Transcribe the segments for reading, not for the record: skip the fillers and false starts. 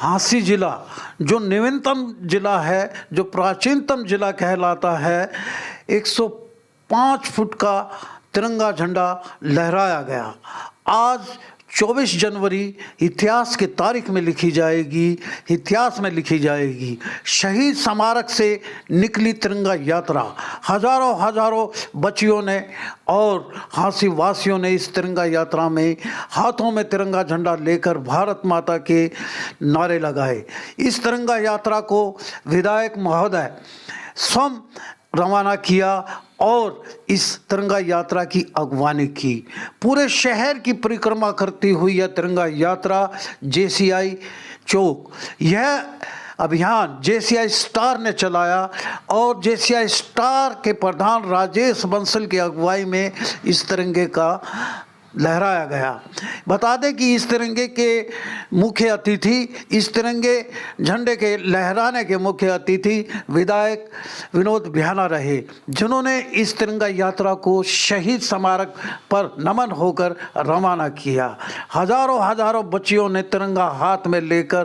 हाँसी जिला जो नवीनतम जिला है, जो प्राचीनतम जिला कहलाता है, 105 फुट का तिरंगा झंडा लहराया गया। आज 24 जनवरी इतिहास की तारीख में लिखी जाएगी, इतिहास में लिखी जाएगी। शहीद स्मारक से निकली तिरंगा यात्रा, हजारों बच्चियों ने और हाँसी वासियों ने इस तिरंगा यात्रा में हाथों में तिरंगा झंडा लेकर भारत माता के नारे लगाए। इस तिरंगा यात्रा को विधायक महोदय स्वयं रवाना किया और इस तिरंगा यात्रा की अगवानी की। पूरे शहर की परिक्रमा करती हुई यह तिरंगा यात्रा जेसीआई चौक, यह अभियान जेसीआई स्टार ने चलाया और जेसीआई स्टार के प्रधान राजेश बंसल की अगुवाई में इस तिरंगे का लहराया गया। बता दें कि इस तिरंगे के मुख्य अतिथि, इस तिरंगे झंडे के लहराने के मुख्य अतिथि विधायक विनोद बिहाना रहे, जिन्होंने इस तिरंगा यात्रा को शहीद स्मारक पर नमन होकर रवाना किया। हजारों बच्चियों ने तिरंगा हाथ में लेकर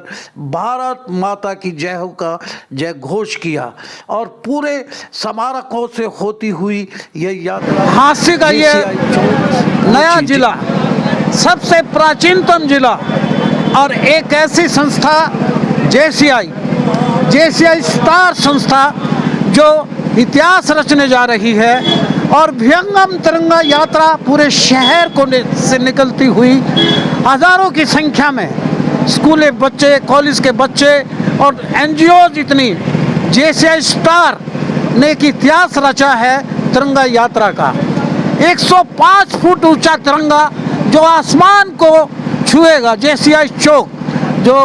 भारत माता की जय हो का जय घोष किया और पूरे स्मारकों से होती हुई यह यात्रा हाँसी का ये नया जिला, सबसे प्राचीनतम जिला और एक ऐसी संस्था जेसीआई स्टार संस्था जो इतिहास रचने जा रही है और विहंगम तिरंगा यात्रा पूरे शहर को से निकलती हुई हजारों की संख्या में स्कूल बच्चे, कॉलेज के बच्चे और एनजीओ जितनी जेसीआई स्टार ने एक इतिहास रचा है तिरंगा यात्रा का। 105 फुट ऊंचा तिरंगा जो आसमान को छुएगा, जेसीआई चौक जो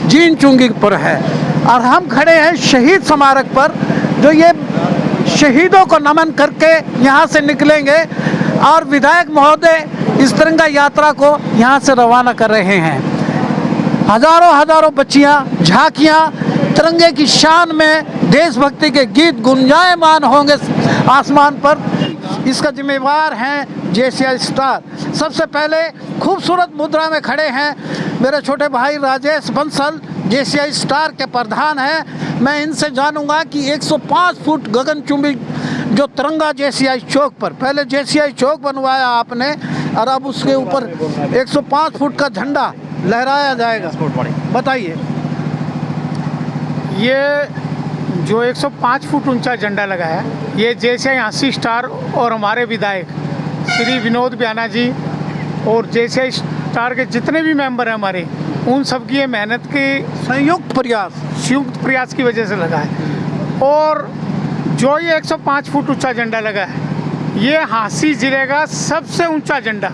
जीन चुंगी पर है। और हम खड़े हैं शहीद स्मारक पर, जो ये शहीदों को नमन करके यहाँ से निकलेंगे और विधायक महोदय इस तिरंगा यात्रा को यहाँ से रवाना कर रहे हैं। हजारों बच्चियाँ, झांकियाँ तिरंगे की शान में देशभक्ति के गीत गुंजायमान होंगे आसमान पर। इसका जिम्मेवार हैं जेसीआई स्टार। सबसे पहले खूबसूरत मुद्रा में खड़े हैं मेरे छोटे भाई राजेश बंसल, जेसीआई स्टार के प्रधान हैं। मैं इनसे जानूंगा कि 105 फुट गगनचुंबी जो तिरंगा जेसीआई चौक पर, पहले जेसीआई चौक बनवाया आपने और अब उसके ऊपर 105 फुट का झंडा लहराया जाएगा, बताइए। ये जो 105 फुट ऊंचा झंडा लगा है, ये जेसीआई हाँसी स्टार और हमारे विधायक श्री विनोद बिहाना जी और जेसीआई स्टार के जितने भी मेंबर हैं हमारे, उन सब की ये मेहनत के संयुक्त प्रयास की वजह से लगा है। और जो ये 105 फुट ऊंचा झंडा लगा है, ये हाँसी जिले का सबसे ऊंचा झंडा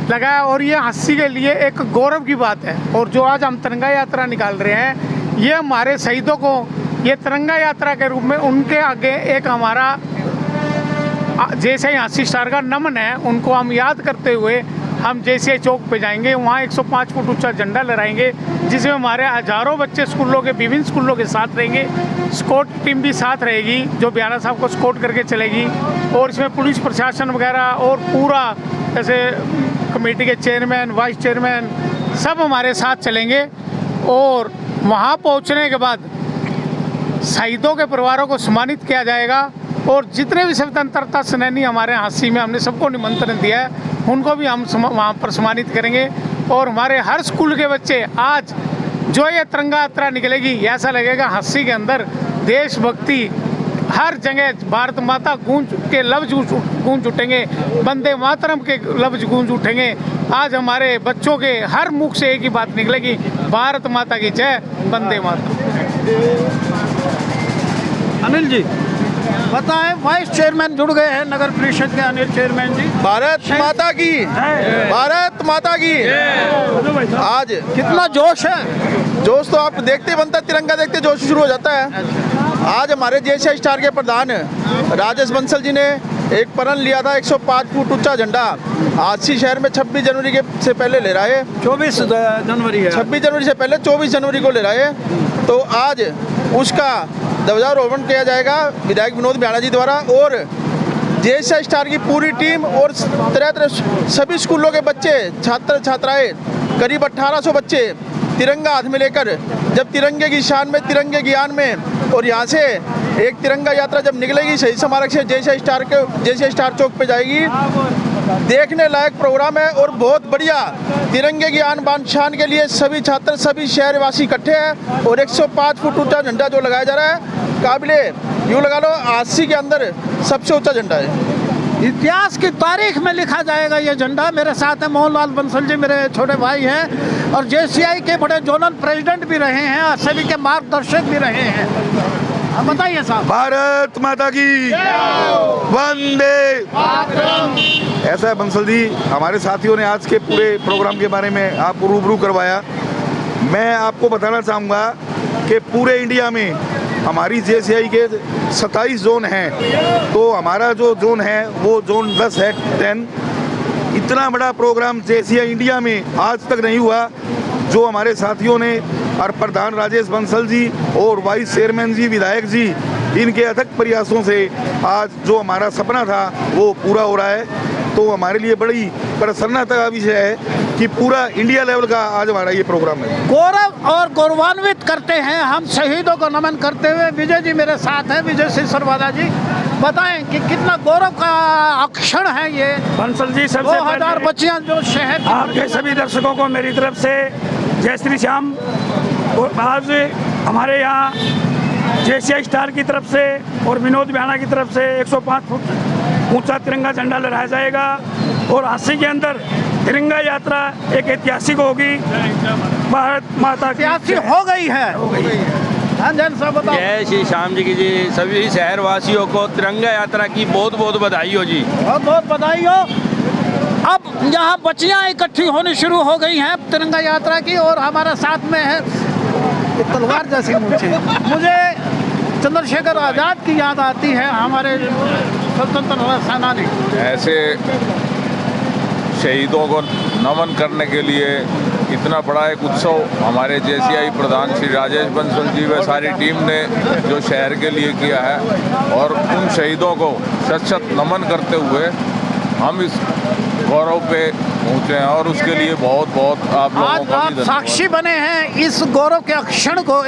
लगा है और ये हाँसी के लिए एक गौरव की बात है। और जो आज हम तिरंगा यात्रा निकाल रहे हैं, ये हमारे शहीदों को ये तिरंगा यात्रा के रूप में उनके आगे एक हमारा जेसीआई हाँसी स्टार का नमन है। उनको हम याद करते हुए हम जेसीआई चौक पे जाएंगे, वहाँ 105 फुट ऊंचा झंडा लहराएंगे, जिसमें हमारे हजारों बच्चे स्कूलों के, विभिन्न स्कूलों के साथ रहेंगे। स्कॉट टीम भी साथ रहेगी जो बिहाना साहब को स्कॉट करके चलेगी और इसमें पुलिस प्रशासन वगैरह और पूरा जैसे कमेटी के चेयरमैन, वाइस चेयरमैन सब हमारे साथ चलेंगे। और वहाँ पहुँचने के बाद शहीदों के परिवारों को सम्मानित किया जाएगा और जितने भी स्वतंत्रता सेनानी हमारे हाँसी में, हमने सबको निमंत्रण दिया है, उनको भी हम वहाँ पर सम्मानित करेंगे। और हमारे हर स्कूल के बच्चे आज जो ये तिरंगा यात्रा निकलेगी, ऐसा लगेगा हाँसी के अंदर देशभक्ति हर जगह, भारत माता के लफ्ज गूंज उठेंगे, वंदे मातरम के लफ्ज गूंज उठेंगे। आज हमारे बच्चों के हर मुख से एक ही बात निकलेगी, भारत माता की जय, वंदे मातरम। अनिल जी बताएं, वाइस चेयरमैन जुड़ गए हैं नगर परिषद के अनिल चेयरमैन जी। भारत माता की, भारत माता की। आज कितना जोश है? जोश तो आप देखते बनता, तिरंगा देखते जोश शुरू हो जाता है। आज हमारे जेसीआई स्टार के प्रधान राजेश बंसल जी ने एक प्रण लिया था 105 फुट ऊंचा झंडा हाँसी शहर में 26 जनवरी के से पहले ले रहा है। 24 जनवरी है, 26 जनवरी से पहले 24 जनवरी को ले रहा है। तो आज उसका ध्वजारोहण किया जाएगा विधायक विनोद बिहाना जी द्वारा और जेसीआई स्टार की पूरी टीम और तरह सभी स्कूलों के बच्चे, छात्र छात्राएं, करीब 1800 बच्चे तिरंगा हाथ में लेकर जब तिरंगे की शान में, तिरंगे ज्ञान में, और यहाँ से एक तिरंगा यात्रा जब निकलेगी शहीद स्मारक से जैसे स्टार चौक पे जाएगी, देखने लायक प्रोग्राम है और बहुत बढ़िया। तिरंगे की आन बान शान के लिए सभी छात्र, सभी शहरवासी इकट्ठे हैं और 105 फुट ऊंचा झंडा जो लगाया जा रहा है, काबिले यूँ लगा लो 80 के अंदर सबसे ऊंचा झंडा है। इतिहास की तारीख में लिखा जाएगा ये झंडा। मेरे साथ है मोहनलाल बंसल जी, मेरे छोटे भाई हैं और JCI के बड़े जोनल प्रेसिडेंट भी रहे हैं और सभी के मार्गदर्शक भी रहे हैं। अब बताइए साहब। भारत माता की वंदे मातरम। ऐसा है बंसल जी, हमारे साथियों ने आज के पूरे प्रोग्राम के बारे में आपको रूबरू करवाया। मैं आपको बताना चाहूँगा कि पूरे इंडिया में हमारी JCI के 27 जोन हैं, तो हमारा जो जोन है वो जोन 10 है, 10। इतना बड़ा प्रोग्राम JCI इंडिया में आज तक नहीं हुआ। जो हमारे साथियों ने और प्रधान राजेश बंसल जी और वाइस चेयरमैन जी, विधायक जी, इनके अथक प्रयासों से आज जो हमारा सपना था वो पूरा हो रहा है। तो हमारे लिए बड़ी प्रसन्नता का विषय है कि पूरा इंडिया लेवल का आज हमारा ये प्रोग्राम है। गौरव और गौरवान्वित करते हैं हम शहीदों को नमन करते हुए। विजय जी मेरे साथ हैं, विजय सिंह सरवादा जी, बताएं कि कितना गौरव का क्षण है ये। बंसल जी, सबसे 2000 बच्चियां जो शहर आपके सभी दर्शकों को मेरी तरफ से जय श्री श्याम। और आज हमारे यहाँ JCI स्टार की तरफ से और विनोद बिहाना की तरफ से 105 फुट ऊंचा तिरंगा झंडा लहराया जाएगा और 80 के अंदर तिरंगा यात्रा एक ऐतिहासिक होगी। भारत माता की ऐतिहासिक हो गई है। जय श्री श्याम जी की जी। सभी शहरवासियों को तिरंगा यात्रा की बहुत बहुत बधाई हो जी। बहुत बहुत बधाई हो। अब यहाँ बच्चियाँ इकट्ठी होनी शुरू हो गई हैं तिरंगा यात्रा की और हमारे साथ में है तलवार जैसी मुझे चंद्रशेखर आज़ाद की याद आती है, हमारे स्वतंत्रता सेनानी। ऐसे शहीदों को नमन करने के लिए इतना बड़ा एक उत्सव हमारे JCI प्रधान श्री राजेश बंसल जी व सारी टीम ने जो शहर के लिए किया है, और उन शहीदों को शत शत नमन करते हुए हम इस गौरव पे पहुँचे हैं और उसके लिए बहुत बहुत आप लोगों को आप साक्षी बने हैं इस गौरव के क्षण को।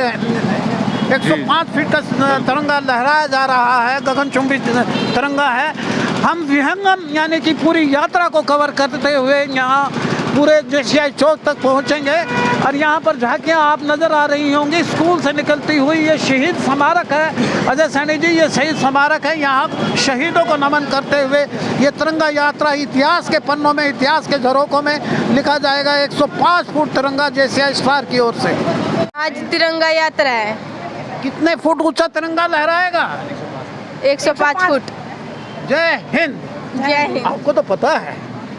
105 फीट का तिरंगा लहराया जा रहा है, गगनचुंबी तिरंगा है। हम विहंगम यानी कि पूरी यात्रा को कवर करते हुए यहाँ पूरे JCI चौक तक पहुँचेंगे और यहाँ पर झांकियाँ आप नज़र आ रही होंगी स्कूल से निकलती हुई। ये शहीद स्मारक है अजय सैनी जी, ये शहीद स्मारक है। यहाँ शहीदों को नमन करते हुए ये तिरंगा यात्रा इतिहास के पन्नों में, इतिहास के झरोकों में लिखा जाएगा। 105 फुट तिरंगा JCI स्टार की ओर से आज तिरंगा यात्रा है। कितने फुट ऊंचा तिरंगा लहराएगा? 105 फुट। जय हिंद। जय हिंद। आपको तो पता है,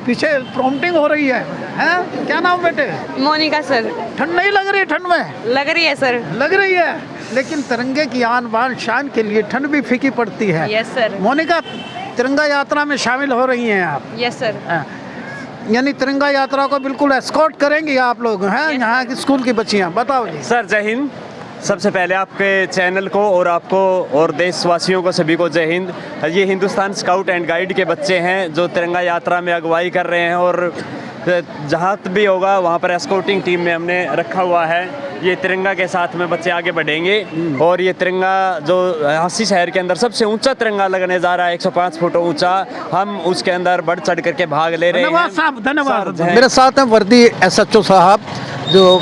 पीछे प्रॉम्प्टिंग हो रही है, हैं? क्या नाम बेटे? मोनिका सर। ठंड नहीं लग रही? ठंड में लग रही है सर। लग रही है, लेकिन तिरंगे की आन बान शान के लिए ठंड भी फीकी पड़ती है। Yes sir. मोनिका, तिरंगा यात्रा में शामिल हो रही हैं आप? Yes sir. यानी तिरंगा यात्रा को बिल्कुल एस्कॉर्ट करेंगी आप लोग, हैं? यहाँ की स्कूल की बच्चियाँ, बताओ जी। सर जय हिंद। सबसे पहले आपके चैनल को और आपको और देशवासियों को सभी को जय हिंद। ये हिंदुस्तान स्काउट एंड गाइड के बच्चे हैं जो तिरंगा यात्रा में अगुवाई कर रहे हैं और जहाँ भी होगा वहाँ पर एस्कॉर्टिंग टीम में हमने रखा हुआ है। ये तिरंगा के साथ में बच्चे आगे बढ़ेंगे और ये तिरंगा जो 80 शहर के अंदर सबसे ऊंचा तिरंगा लगने जा रहा है, 105 फुट ऊंचा, हम उसके अंदर बढ़ चढ़ करके भाग ले रहे हैं। धन्यवाद साहब, धन्यवाद। मेरे साथ हैं वर्दी SHO साहब जो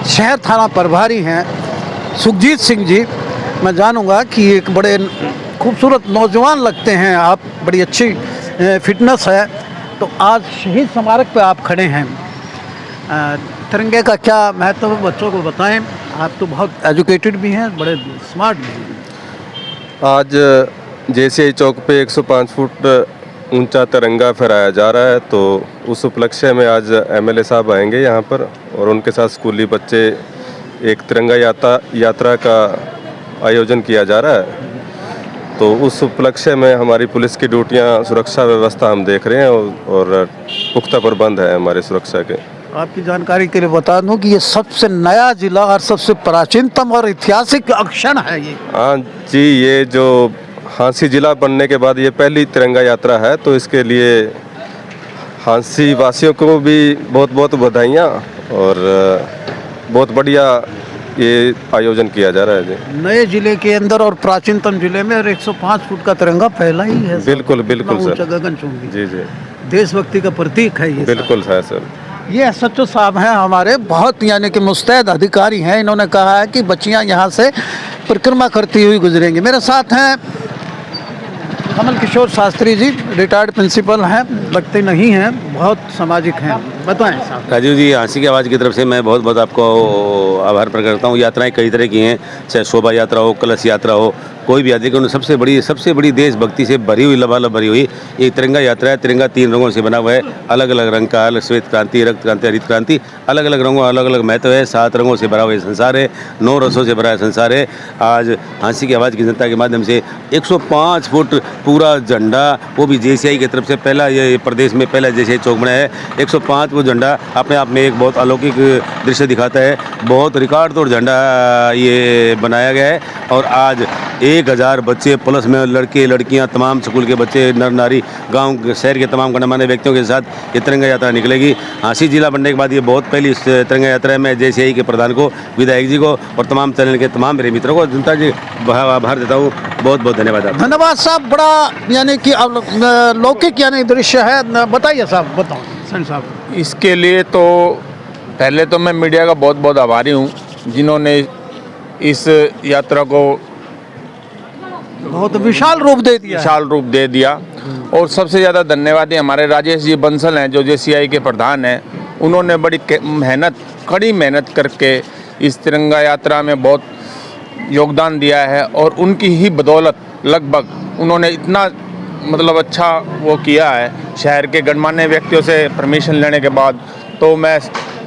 शहर थाना प्रभारी हैं, सुखजीत सिंह जी। मैं जानूंगा कि एक बड़े खूबसूरत नौजवान लगते हैं आप, बड़ी अच्छी फिटनेस है। तो आज शहीद स्मारक पे आप खड़े हैं, तिरंगे का क्या महत्व है बच्चों को बताएं। आप तो बहुत एजुकेटेड भी हैं, बड़े स्मार्ट भी हैं। आज JCI चौक पे 105 फुट ऊंचा तिरंगा फहराया जा रहा है, तो उस उपलक्ष्य में आज MLA साहब आएंगे यहाँ पर और उनके साथ स्कूली बच्चे एक तिरंगा यात्रा का आयोजन किया जा रहा है। तो उस उपलक्ष्य में हमारी पुलिस की ड्यूटियाँ, सुरक्षा व्यवस्था हम देख रहे हैं और पुख्ता प्रबंध है हमारे सुरक्षा के। आपकी जानकारी के लिए बता दूं कि ये सबसे नया जिला और सबसे प्राचीनतम और ऐतिहासिक क्षण है ये। हाँ जी, ये जो हांसी जिला बनने के बाद ये पहली तिरंगा यात्रा है, तो इसके लिए हांसी वासियों को भी बहुत बहुत बधाइयाँ और बहुत बढ़िया ये आयोजन किया जा रहा है जी। नए जिले के अंदर और प्राचीनतम जिले में और 105 फुट का तिरंगा पहला ही है सर। बिल्कुल बिल्कुल इतना ऊंचा सर। गगनचुंबी जी जी देशभक्ति का प्रतीक है ये सर। बिल्कुल है सर। ये एसएचओ साहब हैं हमारे, बहुत यानी कि मुस्तैद अधिकारी हैं। इन्होंने कहा है कि बच्चियां यहाँ से परिक्रमा करती हुई गुजरेंगी। मेरे साथ हैं कमल किशोर शास्त्री जी, रिटायर्ड प्रिंसिपल हैं, लगते नहीं हैं, बहुत सामाजिक हैं। बताएं साहब। राजीव जी, हाँसी की आवाज़ की तरफ से मैं बहुत बहुत आपको आभार प्रकट करता हूँ। यात्राएं कई तरह की हैं, चाहे शोभा यात्रा हो, कलश यात्रा हो, कोई भी आदि उन्होंने सबसे बड़ी देशभक्ति से भरी हुई, लबालब भरी हुई एक तिरंगा यात्रा है। तिरंगा 3 रंगों से बना हुआ है, अलग अलग रंग का, श्वेत क्रांति, रक्त क्रांति, हरित क्रांति, अलग अलग रंगों अलग अलग महत्व है। 7 रंगों से भरा हुआ संसार है, 9 रसों से भरा संसार है। आज हाँसी की आवाज़ की जनता के माध्यम से 105 फुट पूरा झंडा, वो भी JCI की तरफ से पहला, ये प्रदेश में पहला JCI चौक बना है। 105 फुट झंडा अपने आप में एक बहुत अलौकिक दृश्य दिखाता है। बहुत रिकॉर्ड तोड़ झंडा ये बनाया गया है। और आज 1000 बच्चे प्लस में लड़के लड़कियां, तमाम स्कूल के बच्चे, नर नारी, गांव शहर के तमाम गणमान्य व्यक्तियों के साथ ये तिरंगा यात्रा निकलेगी। हाँसी जिला बनने के बाद ये बहुत पहली तिरंगा यात्रा है। मैं JCI के प्रधान को, विधायक जी को और तमाम चैनल के तमाम मेरे मित्रों को, जनता जी आभार देता हूँ। बहुत बहुत धन्यवाद। धन्यवाद साहब। बड़ा यानी कि लौकिक यानी दृश्य है। बताइए साहब, बताओ सन साहब। इसके लिए तो पहले तो मैं मीडिया का बहुत बहुत आभारी हूँ, जिन्होंने इस यात्रा को बहुत विशाल रूप दे दिया। और सबसे ज़्यादा धन्यवाद हमारे राजेश जी बंसल हैं, जो JCI के प्रधान हैं। उन्होंने बड़ी कड़ी मेहनत करके इस तिरंगा यात्रा में बहुत योगदान दिया है। और उनकी ही बदौलत लगभग उन्होंने इतना मतलब अच्छा वो किया है, शहर के गणमान्य व्यक्तियों से परमिशन लेने के बाद। तो मैं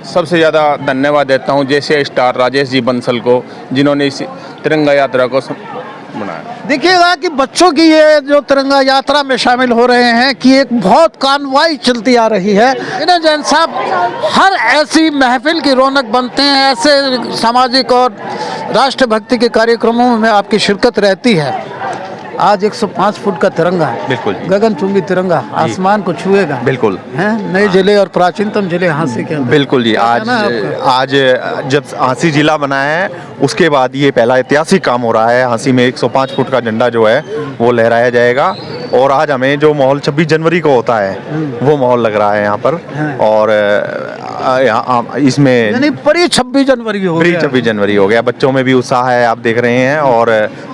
सबसे ज़्यादा धन्यवाद देता हूँ JCI स्टार राजेश जी बंसल को, जिन्होंने इस तिरंगा यात्रा को बनाया। देखिएगा कि बच्चों की ये जो तिरंगा यात्रा में शामिल हो रहे हैं कि एक बहुत कानवाई चलती आ रही है। इन्हें जैन साहब, हर ऐसी महफिल की रौनक बनते हैं, ऐसे सामाजिक और राष्ट्रभक्ति के कार्यक्रमों में आपकी शिरकत रहती है। आज 105 फुट का तिरंगा है, बिल्कुल गगनचुंबी तिरंगा, आसमान को छुएगा। बिल्कुल हैं नए जिले और प्राचीनतम जिले हाँसी के अंदर। बिल्कुल जी। आज जब हाँसी जिला बना है उसके बाद ये पहला ऐतिहासिक काम हो रहा है। हाँसी में 105 फुट का झंडा जो है वो लहराया जाएगा। और आज हमें जो माहौल 26 जनवरी को होता है वो माहौल लग रहा है यहाँ पर। और यहाँ इसमें यानी परी 26 जनवरी हो गया। 26 जनवरी हो गया। बच्चों में भी उत्साह है, आप देख रहे हैं। और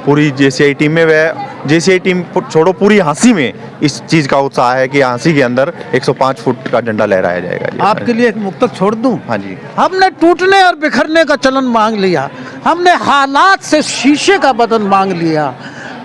पूरी JCI टीम में, वह JCI टीम छोड़ो, पूरी हाँसी में इस चीज़ का उत्साह है कि हाँसी के अंदर 105 फुट का झंडा लहराया जाएगा जी। आपके लिए एक मुक्तक छोड़ दूं? हाँ जी। हमने टूटने और बिखरने का चलन मांग लिया, हमने हालात से शीशे का बदन मांग लिया,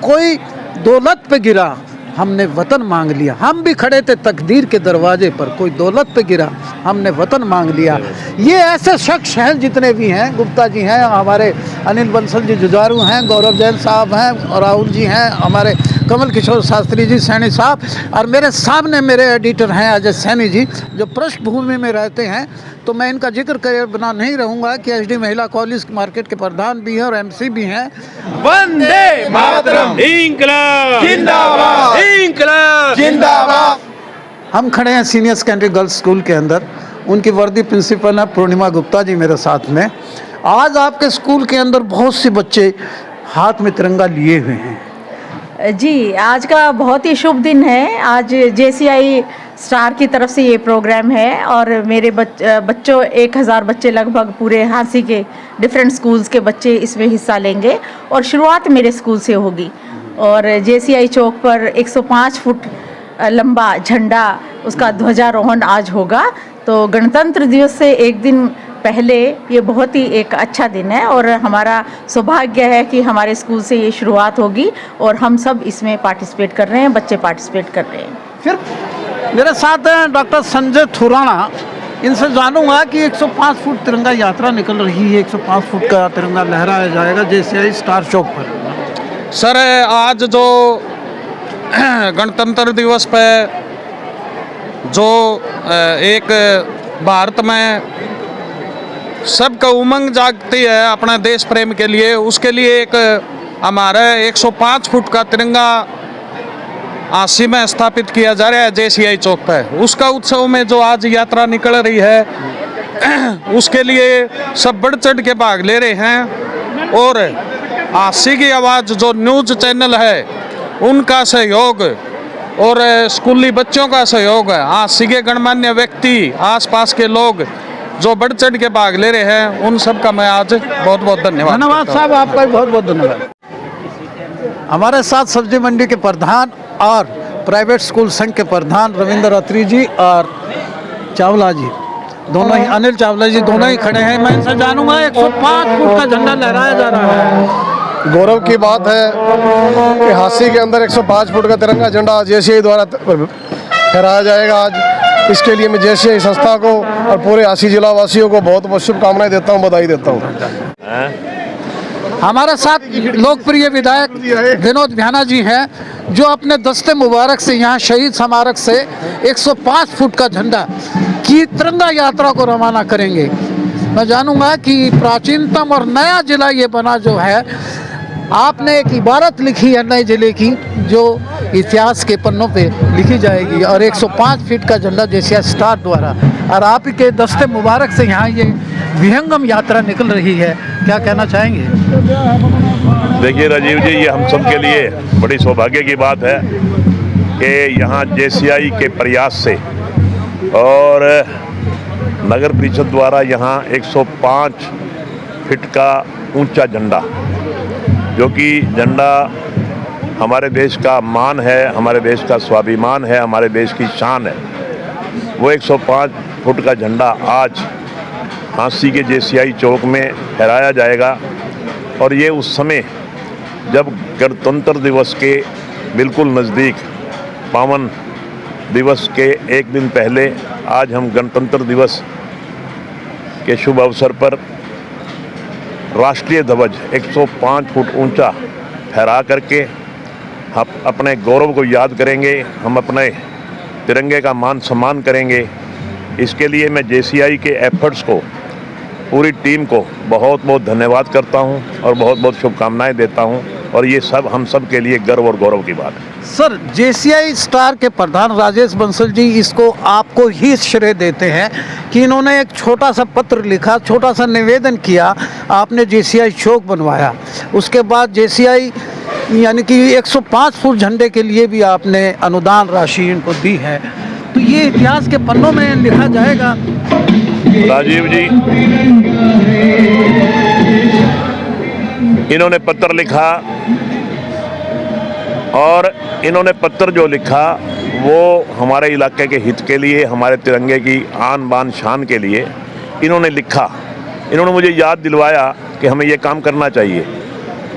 कोई दौलत पे गिरा हमने वतन मांग लिया। हम भी खड़े थे तकदीर के दरवाजे पर, कोई दौलत पे गिरा हमने वतन मांग लिया। ये ऐसे शख्स हैं जितने भी हैं, गुप्ता जी हैं, हमारे अनिल बंसल जी जुझारू हैं, गौरव जैन साहब हैं, और राहुल जी हैं, हमारे कमल किशोर शास्त्री जी, सैनी साहब, और मेरे सामने मेरे एडिटर हैं अजय सैनी जी, जो पृष्ठभूमि में रहते हैं। तो मैं इनका जिक्र करे बिना नहीं रहूँगा कि HD महिला कॉलेज मार्केट के प्रधान भी हैं और MC भी हैं। वंदे मातरम, इंकलाब जिंदाबाद, इंकलाब जिंदाबाद। हम खड़े हैं सीनियर सेकेंडरी गर्ल्स स्कूल के अंदर। उनकी वर्दी प्रिंसिपल है पूर्णिमा गुप्ता जी मेरे साथ में। आज आपके स्कूल के अंदर बहुत से बच्चे हाथ में तिरंगा लिए हुए हैं। जी, आज का बहुत ही शुभ दिन है। आज JCI स्टार की तरफ से ये प्रोग्राम है और मेरे बच्चों 1000 बच्चे लगभग पूरे हाँसी के डिफरेंट स्कूल्स के बच्चे इसमें हिस्सा लेंगे। और शुरुआत मेरे स्कूल से होगी। और JCI चौक पर 105 फुट लंबा झंडा, उसका ध्वजारोहण आज होगा। तो गणतंत्र दिवस से एक दिन पहले ये बहुत ही एक अच्छा दिन है और हमारा सौभाग्य है कि हमारे स्कूल से ये शुरुआत होगी और हम सब इसमें पार्टिसिपेट कर रहे हैं, बच्चे पार्टिसिपेट कर रहे हैं। फिर मेरे साथ हैं डॉक्टर संजय थुराना। इनसे जानूंगा कि 105 फुट तिरंगा यात्रा निकल रही है, 105 फुट का तिरंगा लहराया जाएगा JCI स्टार चौक पर। सर, आज जो गणतंत्र दिवस पे जो एक भारत में सबका उमंग जागती है अपने देश प्रेम के लिए, उसके लिए एक हमारा 105 फुट का तिरंगा हाँसी में स्थापित किया जा रहा है JCI चौक पे। उसका उत्सव में जो आज यात्रा निकल रही है, उसके लिए सब बढ़ चढ़ के भाग ले रहे हैं। और हांसी की आवाज़ जो न्यूज़ चैनल है उनका सहयोग और स्कूली बच्चों का सहयोग है, हांसी के गणमान्य व्यक्ति, आसपास के लोग जो बढ़ चढ़ के भाग ले रहे हैं, उन सब का मैं आज बहुत बहुत धन्यवाद साहब, आपका बहुत बहुत धन्यवाद। हमारे साथ सब्जी मंडी के प्रधान और प्राइवेट स्कूल संघ के प्रधान रविंद्र अत्री जी और चावला जी, दोनों ही, अनिल चावला जी दोनों ही खड़े हैं। मैं इनसे जानूंगा 105 फुट का झंडा लहराया जा रहा है। गौरव की बात है कि हांसी के अंदर 105 फुट का तिरंगा झंडा जेसीआई द्वारा फहराया जाएगा आज। इसके लिए मैं जेसीआई संस्था को और पूरे हांसी जिला वासियों को बहुत बहुत शुभकामनाएं देता हूं, बधाई देता हूं। हमारे साथ लोकप्रिय विधायक विनोद भ्याना जी हैं, जो अपने दस्ते मुबारक से यहाँ शहीद स्मारक से 105 फुट का झंडा की तिरंगा यात्रा को रवाना करेंगे। मैं जानूंगा कि प्राचीनतम और नया जिला ये बना जो है, आपने एक इबारत लिखी है नए जिले की जो इतिहास के पन्नों पे लिखी जाएगी, और 105 फीट का झंडा जेसीआई स्टार द्वारा, और आप के दस्ते मुबारक से यहाँ ये विहंगम यात्रा निकल रही है। क्या कहना चाहेंगे? देखिए राजीव जी, ये हम सब के लिए बड़ी सौभाग्य की बात है कि यहाँ जेसीआई के प्रयास से और नगर परिषद द्वारा यहाँ 105 फीट का ऊंचा झंडा, जो कि झंडा हमारे देश का मान है, हमारे देश का स्वाभिमान है, हमारे देश की शान है, वो 105 फुट का झंडा आज हांसी के जेसीआई चौक में फहराया जाएगा। और ये उस समय जब गणतंत्र दिवस के बिल्कुल नज़दीक, पावन दिवस के एक दिन पहले आज हम गणतंत्र दिवस के शुभ अवसर पर राष्ट्रीय ध्वज 105 फुट ऊंचा फहरा करके हम अपने गौरव को याद करेंगे, हम अपने तिरंगे का मान सम्मान करेंगे। इसके लिए मैं जेसीआई के एफर्ट्स को, पूरी टीम को बहुत बहुत धन्यवाद करता हूं और बहुत बहुत शुभकामनाएं देता हूं, और ये सब हम सब के लिए गर्व और गौरव की बात है। सर, जेसीआई स्टार के प्रधान राजेश बंसल जी इसको आपको ही श्रेय देते हैं कि इन्होंने एक छोटा सा पत्र लिखा, छोटा सा निवेदन किया, आपने जेसीआई चौक बनवाया, उसके बाद जेसीआई यानी कि 105 फुट झंडे के लिए भी आपने अनुदान राशि इनको दी है, तो ये इतिहास के पन्नों में लिखा जाएगा। राजीव जी, इन्होंने पत्र लिखा, और इन्होंने पत्र जो लिखा वो हमारे इलाके के हित के लिए, हमारे तिरंगे की आन बान शान के लिए इन्होंने लिखा। इन्होंने मुझे याद दिलवाया कि हमें ये काम करना चाहिए,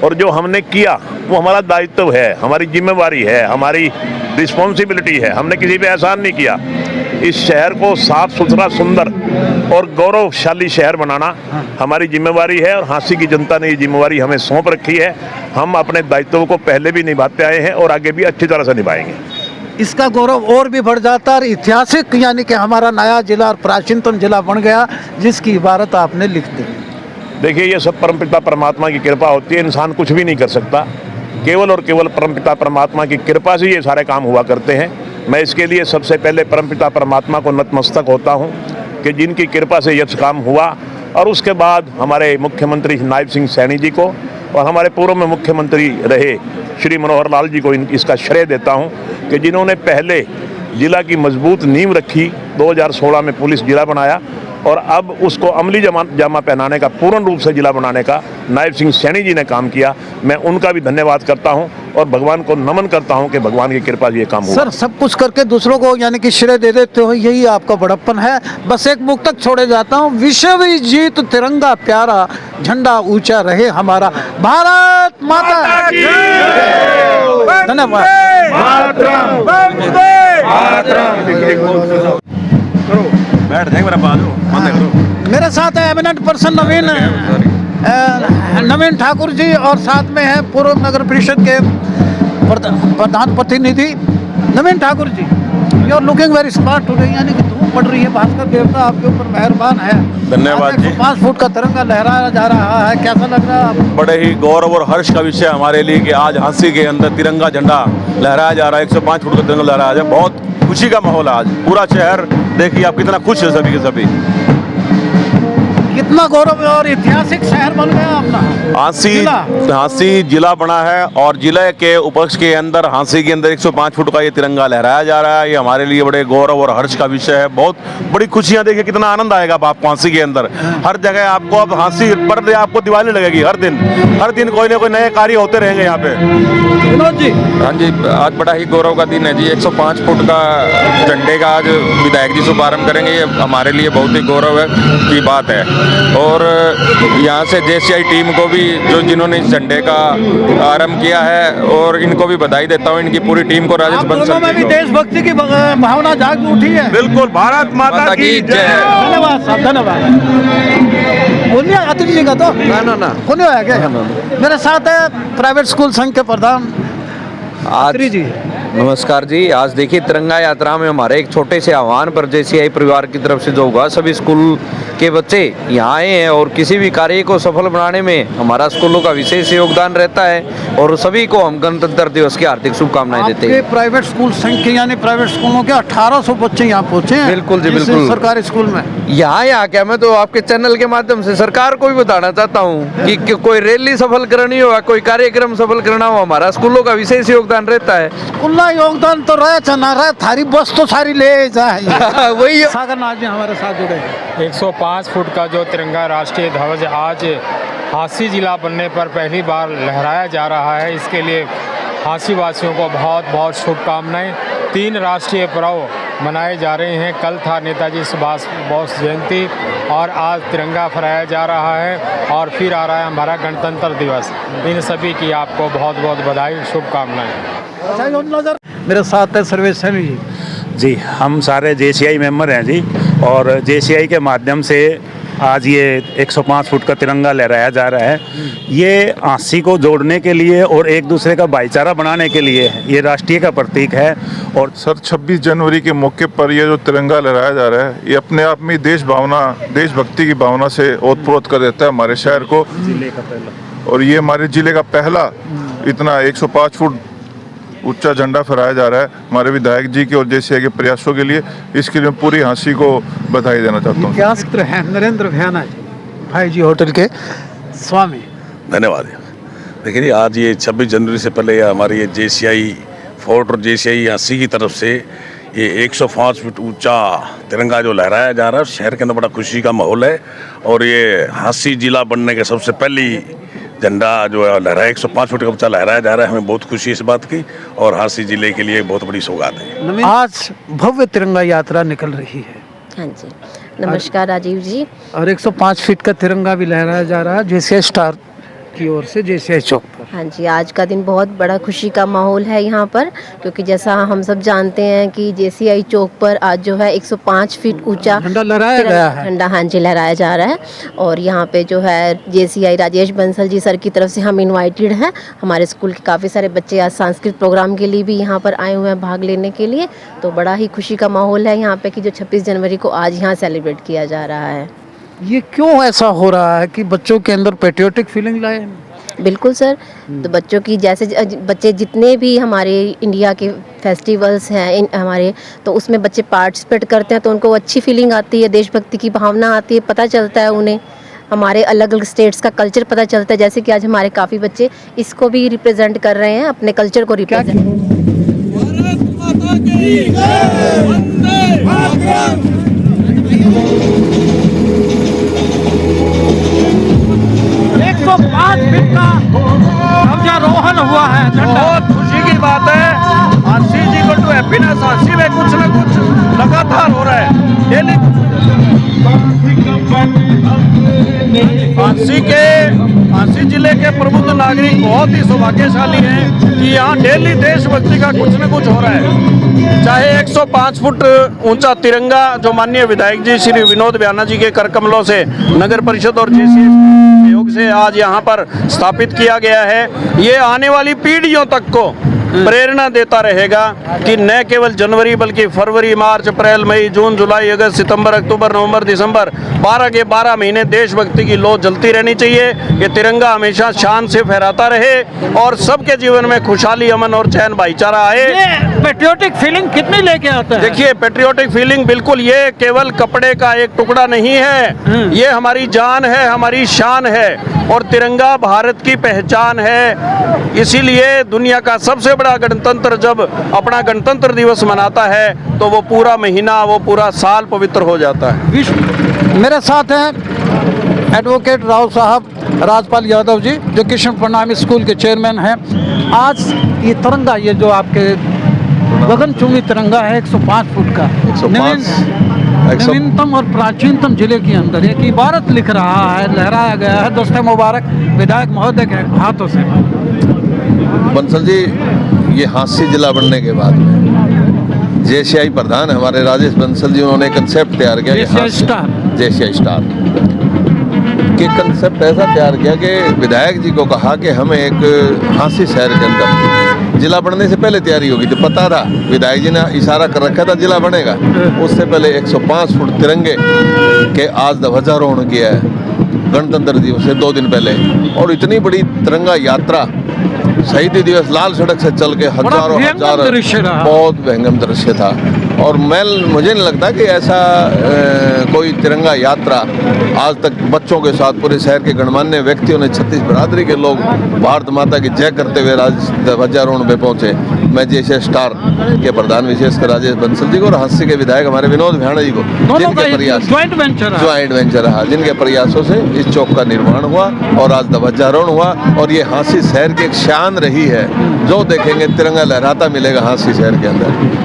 और जो हमने किया वो हमारा दायित्व है, हमारी जिम्मेवारी है, हमारी रिस्पॉन्सिबिलिटी है। हमने किसी पे एहसान नहीं किया। इस शहर को साफ सुथरा, सुंदर और गौरवशाली शहर बनाना हमारी जिम्मेवारी है, और हांसी की जनता ने ये जिम्मेवारी हमें सौंप रखी है। हम अपने दायित्वों को पहले भी निभाते आए हैं और आगे भी अच्छी तरह से निभाएंगे। इसका गौरव और भी बढ़ जाता है, और ऐतिहासिक यानी कि हमारा नया जिला और प्राचीनतम जिला बन गया, जिसकी इबारत आपने लिख दी। देखिए, ये सब परमपिता परमात्मा की कृपा होती है, इंसान कुछ भी नहीं कर सकता, केवल और केवल परमपिता परमात्मा की कृपा से ये सारे काम हुआ करते हैं। मैं इसके लिए सबसे पहले परमपिता परमात्मा को नतमस्तक होता हूँ कि जिनकी कृपा से यह काम हुआ, और उसके बाद हमारे मुख्यमंत्री नायब सिंह सैनी जी को और हमारे पूर्व में मुख्यमंत्री रहे श्री मनोहर लाल जी को इसका श्रेय देता हूँ कि जिन्होंने पहले जिला की मजबूत नींव रखी, 2016 में पुलिस जिला बनाया, और अब उसको अमली जामा पहनाने का, पूर्ण रूप से जिला बनाने का नायब सिंह सैनी जी ने काम किया। मैं उनका भी धन्यवाद करता हूं और भगवान को नमन करता हूं कि भगवान की कृपा से ये काम हुआ। सर, सब कुछ करके दूसरों को यानी कि श्रेय दे देते हो, यही आपका बड़प्पन है। बस एक मुक्तक छोड़े जाता हूं, विश्व जीत तिरंगा प्यारा, झंडा ऊंचा रहे हमारा, भारत माता की जय। धन्यवाद। बैठ जाएंगे मेरा बाजू, बंद करो। मेरे साथ है एमिनेंट पर्सन नवीन ठाकुर जी, और साथ में है पूर्व नगर परिषद के प्रधान प्रतिनिधि Naveen Thakur ji. You are looking very smart today, यानी कि धूप पड़ रही है, भास्कर देवता आपके ऊपर मेहरबान है। धन्यवाद जी। 5 फुट का तिरंगा लहराया जा रहा है, कैसा लग रहा है आपको? बड़े ही गौरव और हर्ष का विषय हमारे लिए कि आज हांसी के अंदर तिरंगा झंडा लहराया जा रहा है, 105 फुट का तिरंगा लहराया जा रहा है। बहुत खुशी का माहौल है आज, पूरा शहर देखिए आप कितना खुश है, सभी के सभी। कितना गौरव है और ऐतिहासिक शहर बन गया अपना हाँसी जिला बना है और जिले के उपलक्ष्य के अंदर हाँसी के अंदर 105 फुट का ये तिरंगा लहराया जा रहा है। ये हमारे लिए बड़े गौरव और हर्ष का विषय है। बहुत बड़ी खुशियां, देखिए कितना आनंद आएगा अब आपको हाँसी के अंदर। हर जगह आपको अब हाँसी पर आपको दिवाली लगेगी। हर दिन कोई ना कोई नए कार्य होते रहेंगे यहाँ पे। विनोद जी, हाँ जी, आज बड़ा ही गौरव का दिन है जी। 105 फुट का झंडे का आज विधायक जी शुभारंभ करेंगे। ये हमारे लिए बहुत ही गौरव की बात है। और यहाँ से जेसीआई टीम को भी जिन्होंने इस झंडे का आरंभ किया है, और इनको भी बधाई देता हूँ, इनकी पूरी टीम को, राजेश बंसल में भी देशभक्ति की भावना जाग उठी है। बिल्कुल, भारत माता की जय। धन्यवाद साहब, धन्यवाद। बोलिए अतिथि जी का तो ना होने आया क्या? मेरे साथ है प्राइवेट स्कूल संघ के प्रधान आज जी। नमस्कार जी। आज देखिए तिरंगा यात्रा में हमारे एक छोटे से आह्वान पर जेसीआई परिवार की तरफ से जो होगा, सभी स्कूल के बच्चे यहाँ आए हैं और किसी भी कार्य को सफल बनाने में हमारा स्कूलों का विशेष योगदान रहता है और सभी को हम गणतंत्र दिवस की हार्दिक शुभकामनाएं देते हैं। प्राइवेट स्कूल संघ के यानी प्राइवेट स्कूलों के 1800 बच्चे यहाँ पहुँचे हैं। बिल्कुल जी, बिल्कुल। सरकारी स्कूल में यहाँ क्या, मैं तो आपके चैनल के माध्यम से सरकार को भी बताना चाहता हूँ कि कोई रैली सफल करनी हो, कोई कार्यक्रम सफल करना हो, हमारा स्कूलों का विशेष योगदान रहता है। स्कूल योगदान तो रहे ना रहे, थारी बस तो सारी ले जाए। वही सागर नाथ जी हमारे साथ जुड़े। 105 फुट का जो तिरंगा राष्ट्रीय ध्वज आज हाँसी जिला बनने पर पहली बार लहराया जा रहा है, इसके लिए हाँसी वासियों को बहुत बहुत शुभकामनाएं। 3 राष्ट्रीय पर्व मनाए जा रहे हैं। कल था नेताजी सुभाष बोस जयंती और आज तिरंगा फहराया जा रहा है और फिर आ रहा है हमारा गणतंत्र दिवस। इन सभी की आपको बहुत बहुत बधाई, शुभकामनाएं। मेरे साथ है सर्वेश सैनी जी। हम सारे जेसीआई मेंबर हैं जी, और जेसीआई के माध्यम से आज ये 105 फुट का तिरंगा लहराया जा रहा है। ये हाँसी को जोड़ने के लिए और एक दूसरे का भाईचारा बनाने के लिए ये राष्ट्रीय का प्रतीक है। और सर 26 जनवरी के मौके पर ये जो तिरंगा लहराया जा रहा है, ये अपने आप में देश भावना, देशभक्ति की भावना से ओतप्रोत कर देता है हमारे शहर को। जिले का पहला, और ये हमारे जिले का पहला इतना 105 फुट ऊंचा झंडा फहराया जा रहा है हमारे विधायक जी के और जेसीआई के प्रयासों के लिए। इसके लिए पूरी हाँसी को बधाई देना चाहता हूँ। क्या है नरेंद्र भैया जी, भाई जी होटल के स्वामी। धन्यवाद। देखिए आज ये 26 जनवरी से पहले हमारी ये जेसीआई फोर्ट और जेसीआई हाँसी की तरफ से ये 105 फुट ऊंचा तिरंगा जो लहराया जा रहा है, शहर के अंदर बड़ा खुशी का माहौल है। और ये हाँसी जिला बनने के सबसे पहली झंडा जो है लहराया 105 फुट का ऊंचा लहराया जा रहा है। हमें बहुत खुशी इस बात की और हाँसी जिले के लिए बहुत बड़ी सौगात है। आज भव्य तिरंगा यात्रा निकल रही है। हाँ जी, नमस्कार राजीव जी। और 105 फीट का तिरंगा भी लहराया जा रहा है जेसीआई स्टार की ओर से जेसीआई चौक पर। हाँ जी, आज का दिन बहुत बड़ा खुशी का माहौल है यहाँ पर, क्योंकि जैसा हम सब जानते हैं कि जेसीआई चौक पर आज जो है 105 फीट ऊंचा झंडा लहराया गया है। झंडा हाँ जी लहराया जा रहा है। और यहाँ पे जो है जेसीआई राजेश बंसल जी सर की तरफ से हम इनवाइटेड हैं। हमारे स्कूल के काफ़ी सारे बच्चे आज सांस्कृतिक प्रोग्राम के लिए भी यहाँ पर आए हुए हैं भाग लेने के लिए। तो बड़ा ही खुशी का माहौल है यहाँ पे कि जो 26 जनवरी को आज यहाँ सेलिब्रेट किया जा रहा है। ये क्यों ऐसा हो रहा है कि बच्चों के अंदर पेट्रियोटिक फीलिंग लाए? बिल्कुल सर, तो बच्चों की जैसे बच्चे जितने भी हमारे इंडिया के फेस्टिवल्स हैं हमारे, तो उसमें बच्चे पार्टिसिपेट करते हैं तो उनको अच्छी फीलिंग आती है, देशभक्ति की भावना आती है, पता चलता है उन्हें हमारे अलग अलग स्टेट्स का कल्चर पता चलता है। जैसे कि आज हमारे काफ़ी बच्चे इसको भी रिप्रेजेंट कर रहे हैं, अपने कल्चर को रिप्रेजेंट। 105 फीट का ध्वजारोहण हुआ है। बहुत खुशी की बात है। हाँसी जी को तो हैप्पीनेस, हाँसी में कुछ न कुछ लगातार हो रहा है डेली। हाँसी जिले के प्रबुद्ध नागरिक बहुत ही सौभाग्यशाली हैं कि यहाँ डेली देशभक्ति का कुछ न कुछ हो रहा है। चाहे 105 फुट ऊंचा तिरंगा जो माननीय विधायक जी श्री विनोद ब्याना जी के कर कमलों से नगर परिषद और जेसीआई सहयोग से आज यहाँ पर स्थापित किया गया है। ये आने वाली पीढ़ियों तक को प्रेरणा देता रहेगा कि न केवल जनवरी बल्कि फरवरी, मार्च, अप्रैल, मई, जून, जुलाई, अगस्त, सितंबर, अक्टूबर, नवंबर, दिसंबर 12 के 12 महीने देशभक्ति की लौ जलती रहनी चाहिए। ये तिरंगा हमेशा शान से फहराता रहे और सबके जीवन में खुशहाली, अमन और चैन, भाईचारा आए। पेट्रियोटिक फीलिंग कितनी लेके आता है? देखिए, पेट्रियोटिक फीलिंग बिल्कुल ये केवल कपड़े का एक टुकड़ा नहीं है, ये हमारी जान है, हमारी शान है और तिरंगा भारत की पहचान है। इसीलिए दुनिया का सबसे बड़ा गणतंत्र जब अपना गणतंत्र दिवस मनाता है तो वो पूरा महीना, वो पूरा साल पवित्र हो जाता है। मेरे साथ हैं एडवोकेट राव साहब राजपाल यादव जी, जो कृष्ण प्रणामी स्कूल के चेयरमैन हैं। आज ये तिरंगा, ये जो आपके गगनचुंबी तिरंगा है 105 फुट का, नवीनतम और प्राचीनतम जिले के अंदर एक इबारत लिख रहा है, लहराया गया है। दस्ते मुबारक विधायक महोदय के हाथों से। बंसल जी, ये हांसी जिला बनने के बाद में जेसीआई प्रधान हमारे राजेश बंसल जी, उन्होंने कंसेप्ट तैयार किया, जेसीआई स्टार के कंसेप्ट ऐसा तैयार किया कि विधायक जी को कहा कि हमें एक हांसी शहर के अंदर जिला बनने से पहले तैयारी होगी। तो पता था, विधायक जी ने इशारा कर रखा था जिला बनेगा, उससे पहले 105 फुट तिरंगे के आज ध्वजारोहण किया है गणतंत्र दिवस से 2 दिन पहले। और इतनी बड़ी तिरंगा यात्रा शहीदी दिवस लाल सड़क से चल के हजारों बहुत विहंगम दृश्य था। और मुझे नहीं लगता कि ऐसा कोई तिरंगा यात्रा आज तक बच्चों के साथ पूरे शहर के गणमान्य व्यक्तियों ने, 36 बिरादरी के लोग भारत माता की जय करते हुए ध्वजारोहण पे पहुंचे। मैं जेसीआई स्टार के प्रधान विशेषकर राजेश बंसल जी को और हांसी के विधायक हमारे विनोद भ्याणा जी को, जिनके प्रयास ज्वाइंट वेंचर रहा, जिनके प्रयासों से इस चौक का निर्माण हुआ और आज ध्वजारोहण हुआ। और ये हांसी शहर की एक शान रही है, जो देखेंगे तिरंगा लहराता मिलेगा हांसी शहर के अंदर।